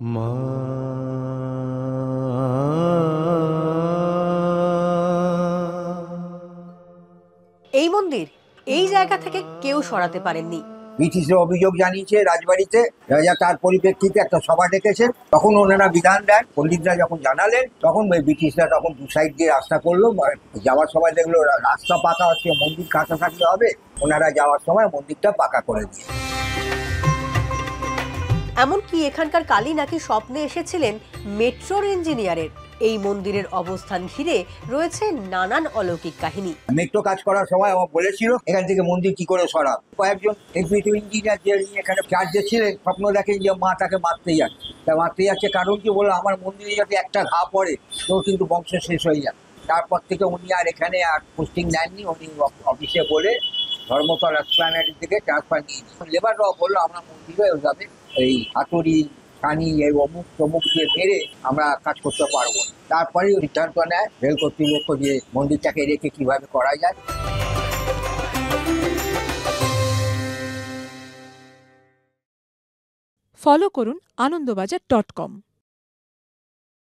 মা এই মন্দির এই জায়গা থেকে কেউ সরাতে পারেননি। ব্রিটিশরা অভিযোগ জানিয়েছে রাজবাড়িতে, রাজা তার পরিপ্রেক্ষিতে একটা সভা ডেকেছেন। তখন ওনারা বিধান দেন, পণ্ডিতরা যখন জানালেন তখন ওই ব্রিটিশরা তখন দু সাইড দিয়ে রাস্তা করলো। যাওয়ার সময় দেখলো রাস্তা পাকা হচ্ছে, মন্দির কাছাকাছি হবে, ওনারা যাওয়ার সময় মন্দিরটা পাকা করে দিয়ে। এমনকি এখানকার কালী নাকি স্বপ্নে এসেছিলেন মেট্রোর ইঞ্জিনিয়ারের। এই মন্দিরের অবস্থান ঘিরে রয়েছে নানান অলৌকিক কাহিনী। মেট্রো কাজ করার সময় আমার বলেছিল এখান থেকে মন্দির কি করে সরাব। কয়েকজন এক্সিকিউটিভ ইঞ্জিনিয়ার যে এখানে চার্জে ছিলেন স্বপ্ন দেখেন যে মা তাকে মারতে যাচ্ছে। তা মারতে যাচ্ছে কারণ কি, বললো আমার মন্দিরে যদি একটা ঘা পড়ে তো কিন্তু বংশ শেষ হয়ে যায়। তারপর থেকে উনি আর এখানে আর পোস্টিং নেননি, উনি অফিসে বলে ধর্মতলা এসপ্ল্যানেডের দিকে ট্রান্সফার নিয়েছি। লেবাররাও বললো আমরা মন্দিরে ওইভাবে এই হাতুড়ি ছানি এই অমুক তমুক দিয়ে মেরে আমরা কাজ করতে পারবো। তারপরে সিদ্ধান্ত নেয় রেল কর্তৃপক্ষ যে মন্দিরটাকে রেখে কিভাবে করা যায়। ফলো করুন আনন্দবাজার.com।